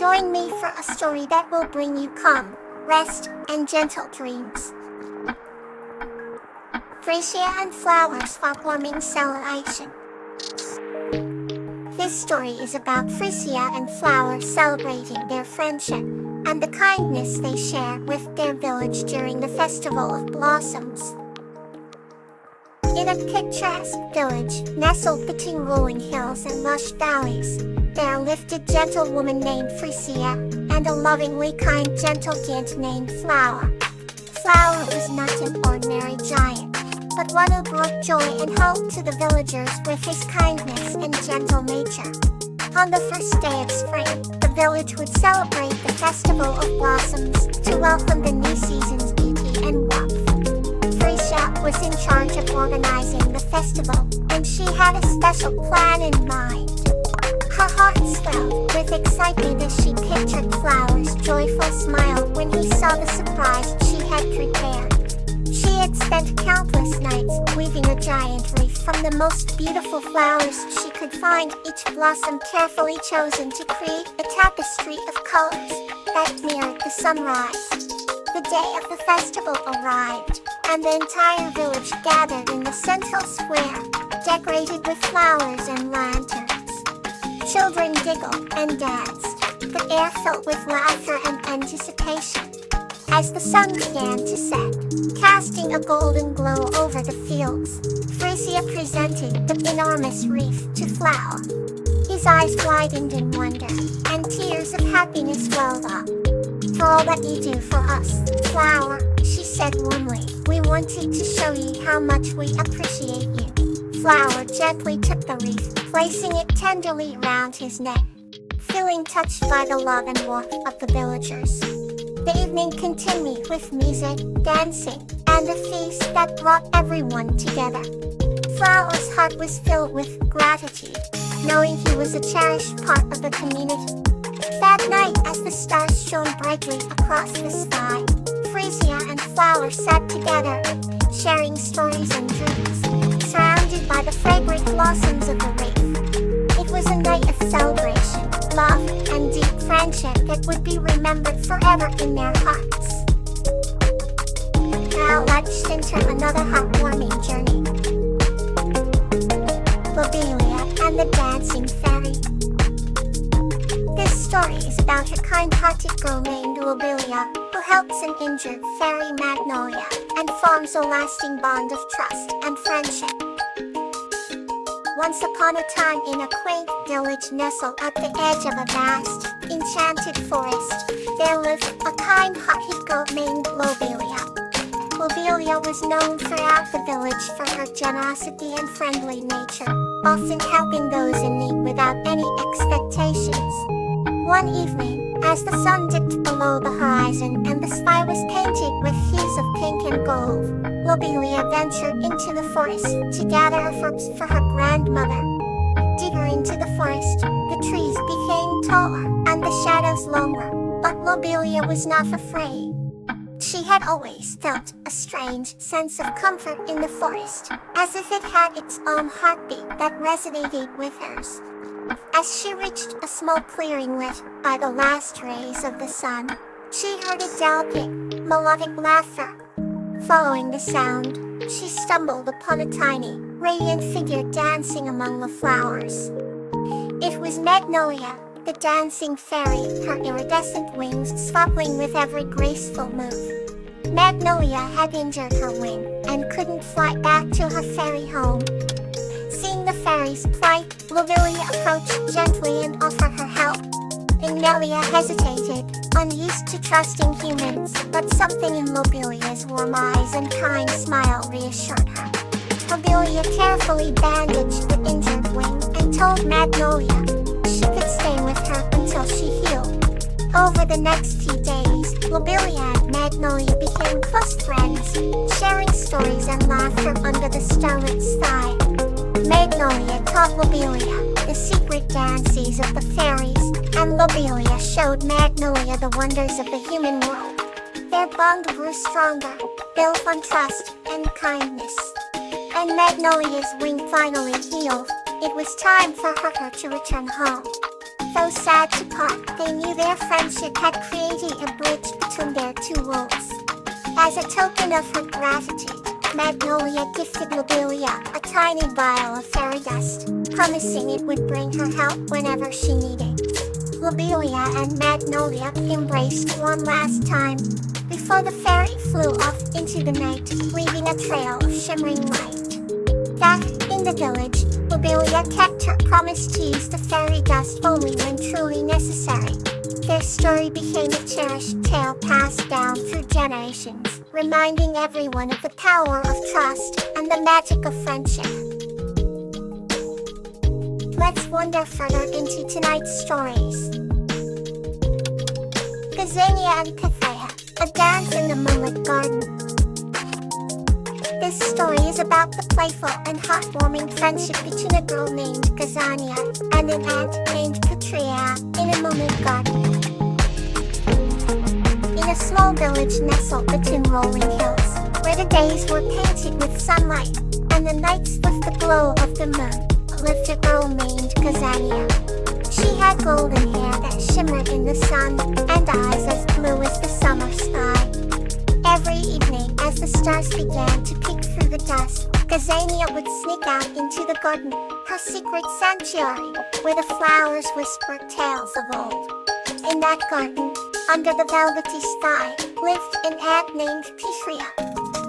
Join me for a story that will bring you calm, rest, and gentle dreams. Frisia and Flowers Heartwarming Celebration. This story is about Frisia and Flower celebrating their friendship and the kindness they share with their village during the Festival of Blossoms. In a picturesque village nestled between rolling hills and lush valleys, there lived a gentle woman named Frisia and a lovingly kind gentle giant named Flower. Flower was not an ordinary giant, but one who brought joy and hope to the villagers with his kindness and gentle nature. On the first day of spring, the village would celebrate the Festival of Blossoms to welcome the new season's beauty and warmth. Frisia was in charge of organizing the festival, and she had a special plan in mind. Her heart swelled with excitement as she pictured Flower's joyful smile when he saw the surprise she had prepared. She had spent countless nights weaving a giant wreath from the most beautiful flowers she could find, each blossom carefully chosen to create a tapestry of colors that mirrored the sunrise. The day of the festival arrived, and the entire village gathered in the central square, decorated with flowers and lanterns. Children giggled and danced, the air filled with laughter and anticipation. As the sun began to set, casting a golden glow over the fields, Frisia presented the enormous wreath to Flower. His eyes widened in wonder, and tears of happiness welled up. "For all that you do for us, Flower," she said warmly, "we wanted to show you how much we appreciate you." Flower gently took the wreath, placing it tenderly around his neck, feeling touched by the love and warmth of the villagers. The evening continued with music, dancing, and a feast that brought everyone together. Flower's heart was filled with gratitude, knowing he was a cherished part of the community. That night, as the stars shone brightly across the sky, Frisia and Flower sat together, sharing stories and dreams, surrounded by the fragrant blossoms of the wreath. It was a night of celebration, love, and deep friendship that would be remembered forever in their hearts. Now let's enter another heartwarming journey. Lobelia and the Dancing Fairy. This story is about a kind-hearted girl named Lobelia who helps an injured fairy Magnolia and forms a lasting bond of trust and friendship. Once upon a time, in a quaint village nestled at the edge of a vast, enchanted forest, there lived a kind-hearted girl named Lobelia. Lobelia was known throughout the village for her generosity and friendly nature, often helping those in need without any expectations. One evening, as the sun dipped below the horizon and the sky was painted with hues of pink and gold, Lobelia ventured into the forest to gather herbs for her grandmother. Deeper into the forest, the trees became taller and the shadows longer, but Lobelia was not afraid. She had always felt a strange sense of comfort in the forest, as if it had its own heartbeat that resonated with hers. As she reached a small clearing lit by the last rays of the sun, she heard a delicate, melodic laughter. Following the sound, she stumbled upon a tiny, radiant figure dancing among the flowers. It was Magnolia, the dancing fairy, her iridescent wings sparkling with every graceful move. Magnolia had injured her wing and couldn't fly back to her fairy home. Seeing the fairy's plight, Lobelia approached gently and offered her help. Magnolia hesitated, unused to trusting humans, but something in Lobelia's warm eyes and kind smile reassured her. Lobelia carefully bandaged the injured wing and told Magnolia she could stay with her until she healed. Over the next few days, Lobelia and Magnolia became close friends, sharing stories and laughter under the starlit sky. Magnolia taught Lobelia the secret dances of the fairies, and Lobelia showed Magnolia the wonders of the human world. Their bond grew stronger, built on trust and kindness. And Magnolia's wing finally healed. It was time for her to return home. Though sad to part, they knew their friendship had created a bridge between their two worlds. As a token of her gratitude, Magnolia gifted Lobelia a tiny vial of fairy dust, promising it would bring her help whenever she needed. Lobelia and Magnolia embraced one last time, before the fairy flew off into the night, leaving a trail of shimmering light. Back in the village, Lobelia kept her promise to use the fairy dust only when truly necessary. Their story became a cherished tale passed down through generations, reminding everyone of the power of trust and the magic of friendship. Let's wander further into tonight's stories. Gazania and Pythia, a dance in the moonlit garden. This story is about the playful and heartwarming friendship between a girl named Gazania and an ant named Pythia in a moonlit garden. In a small village nestled between rolling hills, where the days were painted with sunlight and the nights with the glow of the moon, lived a girl named Gazania. She had golden hair that shimmered in the sun and eyes as blue as the summer sky. Every evening, as the stars began to peek through the dusk, Gazania would sneak out into the garden, her secret sanctuary, where the flowers whispered tales of old. In that garden, under the velvety sky, lived an ant named Pythia.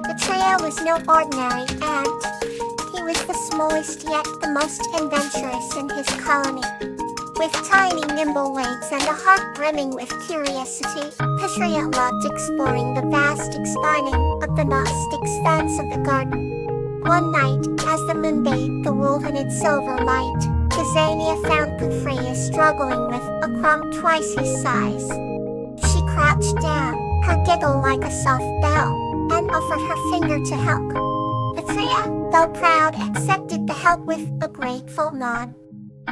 Pythia was no ordinary ant. He was the smallest yet the most adventurous in his colony. With tiny nimble legs and a heart brimming with curiosity, Pythia loved exploring the vast expanse of the vast expanse of the garden. One night, as the moon bathed the world in its silver light, Gazania found Pythia struggling with a crumb twice his size. She crouched down, her giggle like a soft bell, and offered her finger to help. Pythia, though proud, accepted the help with a grateful nod.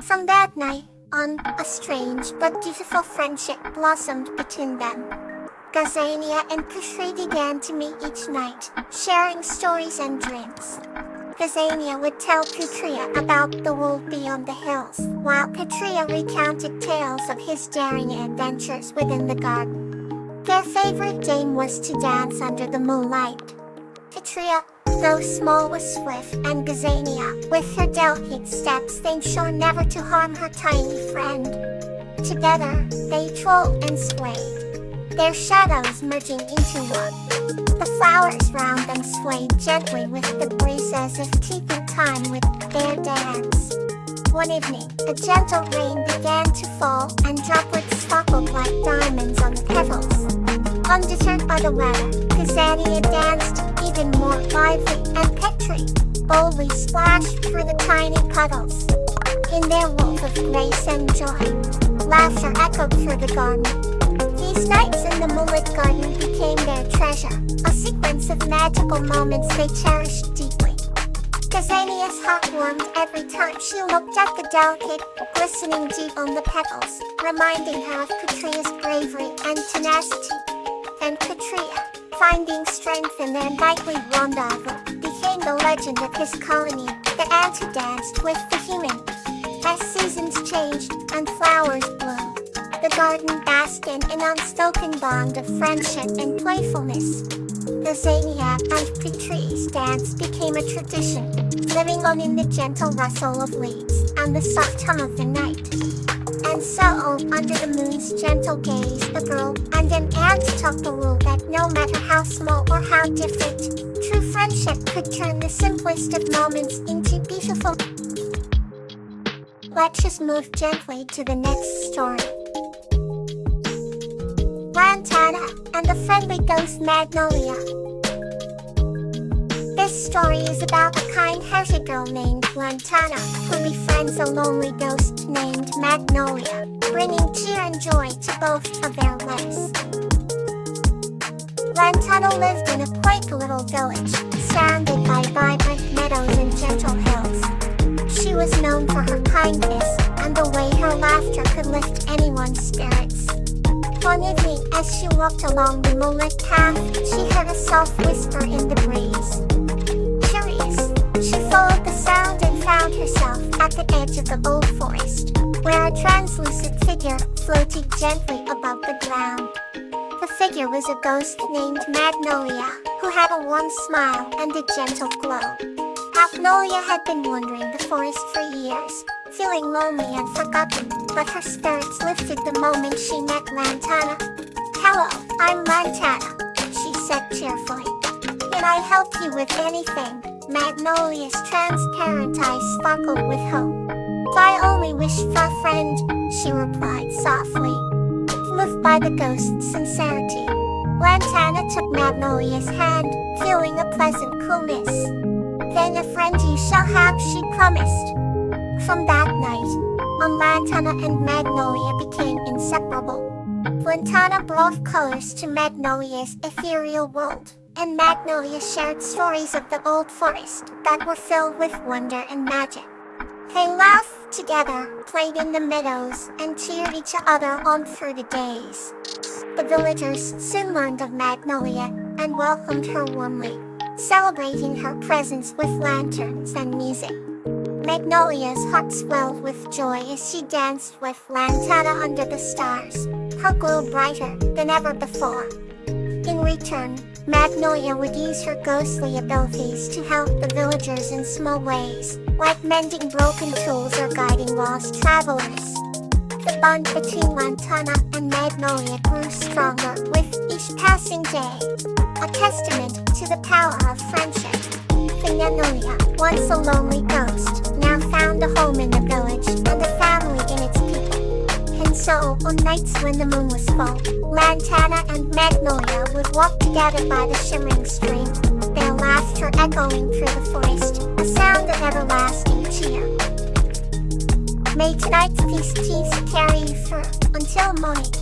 From that night on, a strange but beautiful friendship blossomed between them. Gazania and Pythia began to meet each night, sharing stories and dreams. Gazania would tell Pythia about the world beyond the hills, while Pythia recounted tales of his daring adventures within the garden. Their favorite game was to dance under the moonlight. Pythia, though small, was swift, and Gazania, with her delicate steps, ensured never to harm her tiny friend. Together, they trolled and swayed, their shadows merging into one. The flowers round them swayed gently with the breeze as if keeping time with their dance. One evening, a gentle rain began to fall, and droplets sparkled like diamonds on the petals. Undeterred by the weather, Gazania danced even more lively, and Pythia boldly splashed through the tiny puddles. In their world of grace and joy, laughter echoed through the garden. These nights in the moonlit garden became their treasure, a sequence of magical moments they cherished deeply. Gazania's heart warmed every time she looked at the delicate, glistening dew on the petals, reminding her of Pythia's bravery and tenacity. And Pythia, finding strength in their nightly rendezvous, became the legend of his colony, the ant who danced with the human. As seasons changed and flowers bloomed, the garden basked in an unspoken bond of friendship and playfulness. Gazania and Pythia's dance became a tradition, living on in the gentle rustle of leaves and the soft hum of the night. And so, under the moon's gentle gaze, a girl and an ant taught the world that no matter how small or how different, true friendship could turn the simplest of moments into beautiful. Let's just move gently to the next story. Lantana and the friendly ghost Magnolia. This story is about a kind-hearted girl named Lantana who befriends a lonely ghost named Magnolia, bringing cheer and joy to both of their lives. Lantana lived in a quaint little village, surrounded by vibrant meadows and gentle hills. She was known for her kindness and the way her laughter could lift anyone's spirits. One evening, as she walked along the moonlit path, she heard a soft whisper in the breeze. Curious, she followed the sound and found herself at the edge of the old forest. where a translucent figure floated gently above the ground. The figure was a ghost named Magnolia, who had a warm smile and a gentle glow. Magnolia had been wandering the forest for years, feeling lonely and forgotten, but her spirits lifted the moment she met Lantana. "Hello, I'm Lantana," she said cheerfully. "Can I help you with anything?" Magnolia's transparent eyes sparkled with hope. "I only wish for a friend," she replied softly. Moved by the ghost's sincerity, Lantana took Magnolia's hand, feeling a pleasant coolness. "Then a friend you shall have," she promised. From that night on, Lantana and Magnolia became inseparable. Lantana brought colors to Magnolia's ethereal world, and Magnolia shared stories of the old forest that were filled with wonder and magic. They laughed together, played in the meadows, and cheered each other on through the days. The villagers soon learned of Magnolia and welcomed her warmly, celebrating her presence with lanterns and music. Magnolia's heart swelled with joy as she danced with Lantana under the stars, her glow brighter than ever before. In return, Magnolia would use her ghostly abilities to help the villagers in small ways, like mending broken tools or guiding lost travelers. The bond between Lantana and Magnolia grew stronger with each passing day, a testament to the power of friendship. Magnolia, once a lonely ghost, now found a home in the village and a family in its people. And so, on nights when the moon was full, Lantana and Magnolia would walk together by the shimmering stream, their laughter echoing through the forest, a sound of everlasting cheer. May tonight's peace carry you through until morning.